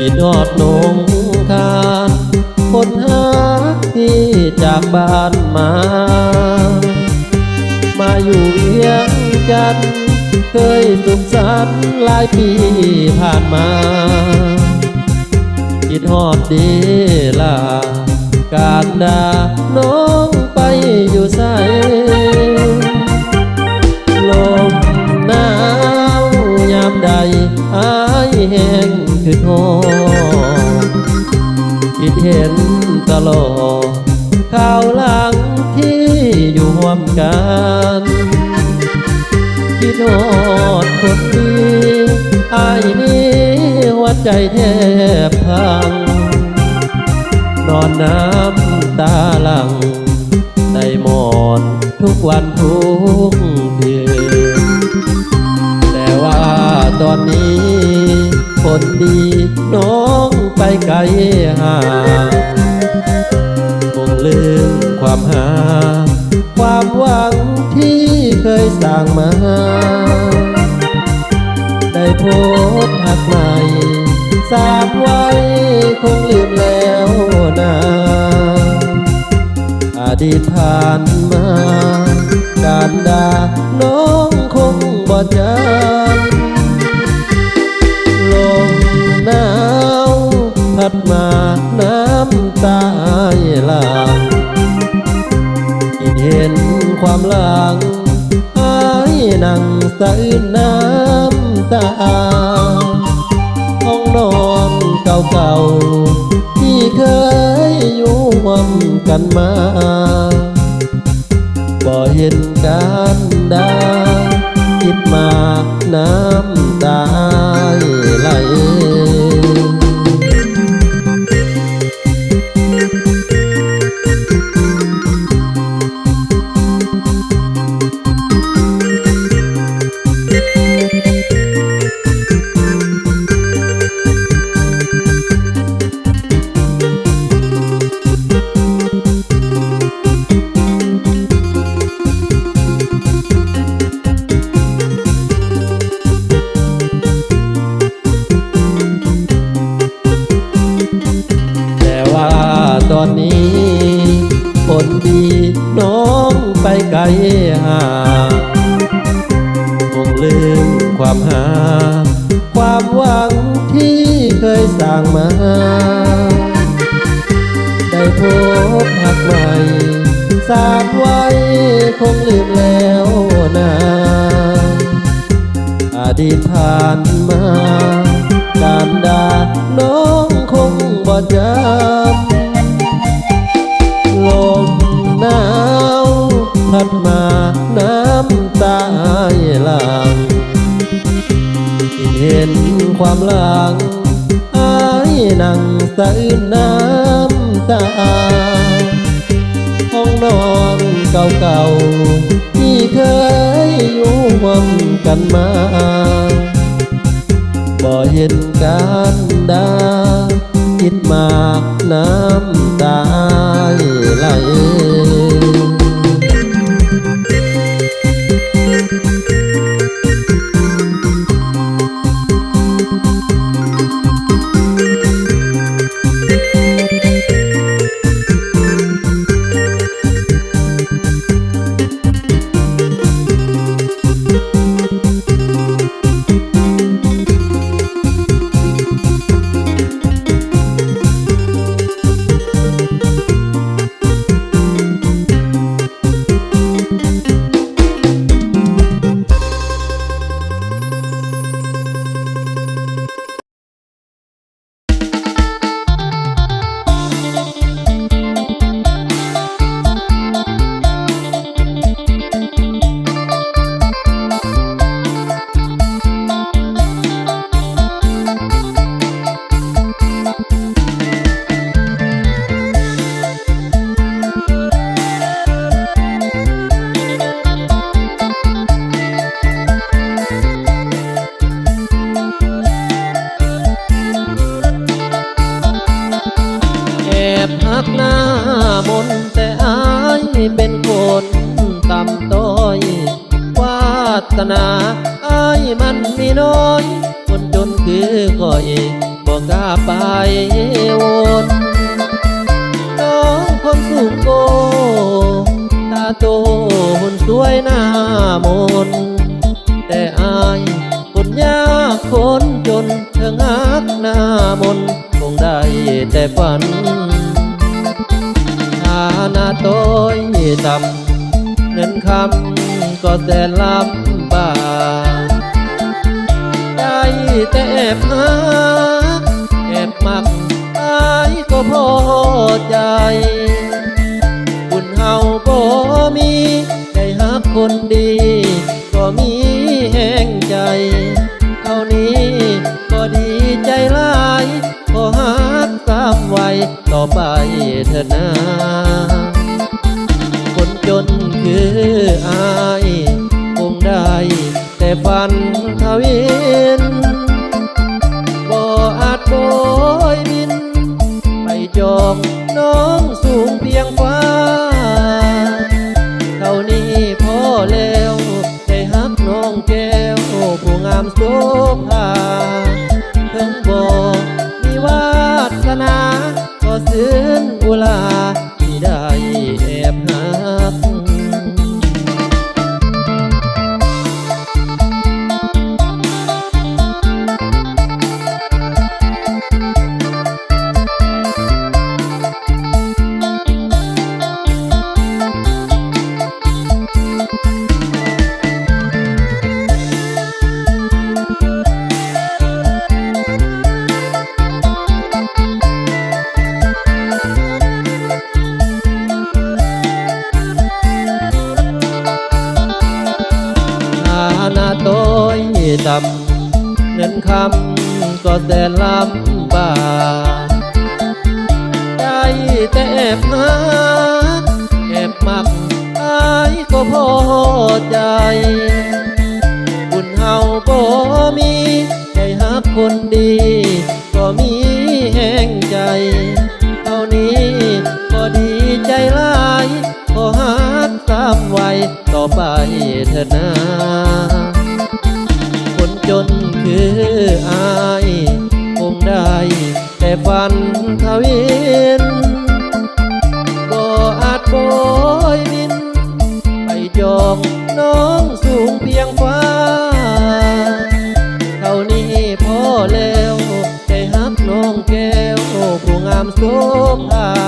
คิดฮอดหนงคานคนหาที่จากบ้านมาอยู่เวียงจันทน์เคยสุขสันต์หลายปีผ่านมาคิดฮอดดีล่ะการดาน้องไปอยู่ใสลมหนาวยามใดอายแห้งคือทองคิดเห็นตลอดข่าวหลังที่อยู่ร่วมกันคิดฮอดคนดีอายนี้หัวใจแทบพังนอนน้ำตาหลังได้หมอนทุกวันทุกคืนแต่ว่าตอนนี้คนดีน้องไปไกลห่างคงลืมความหาความหวังที่เคยสร้างมาได้พบหักใหม่สามไว้คงลืมแล้วนะอดีตผ่านมาการด่าน้องคงบ่จำลมหนาวพัดมาน้ำตาหลั่งคิดเห็นความหลังอายนั่งสะอื้นน้ำตาห้องนอนเก่าๆที่เคยอยู่ร่วมกันมาบ่เห็นกันได้คิดมากน้ำตาไหลตอนนี้คนดีน้องไปไกลห่างคงลืมความหาความหวังที่เคยสร้างมาได้พบหักใหม่สามไว้คงลืมแล้วนะอดีตผ่านมาการด่าน้องคงบ่จำลมหนาวพัดมาน้ำตาหลั่งคิดเห็นความหลังอายนั่งสะอื้นน้ำตาห้องนอนเก่าๆที่เคยอยู่ร่วมกันมาบ่เห็นกันได้คิดมากน้ำตาไหลเป็นคนต่ำต้อยวาสนาอ้ายมันมีน้อยคนจนคือคอยบ่ กล้าไปวนน้องคนสูงโกตาโตหุ่นสวยหน้ามนแต่อายคนยากคนจนเธองักหน้ามนคงได้แต่ฝันฐานะต้อยต่ำเงินคำก็แสนลำบากได้แต่แอบหาแอบมักอายก็พอใจบุญเฮาบ่มีได้หักคนดีก็มีแห้งใจเท่านี้ก็ดีใจหลายขอหักสามไว้ต่อไปเถิดนาคนจนคืออายคงได้แต่ฝันทวินบ่อาจโบยบินไปจองน้องสูงเพียงฟ้าเท่านี้พอแล้วได้ฮักน้องแก้วผู้งามโสภาถึงบ่มีวาสนาก็ซึ้งอุลาที่ได้แอบหักต้อยต่ำเงินคำก็แสนลำบากได้แต่แอบหาแอบมักอายก็พอใจบุญเฮาบ่มีได้หักคนดีก็มีแห้งใจเท่านี้ก็ดีใจหลายขอหักสามไว้ต่อไปเถิดนาคนจนคืออายคงได้แต่ฝันทวินบ่อาจโบยบินไปจองน้องสูงเพียงฟ้าเท่านี้พอแล้วได้ฮักน้องแก้วผู้งามโสภา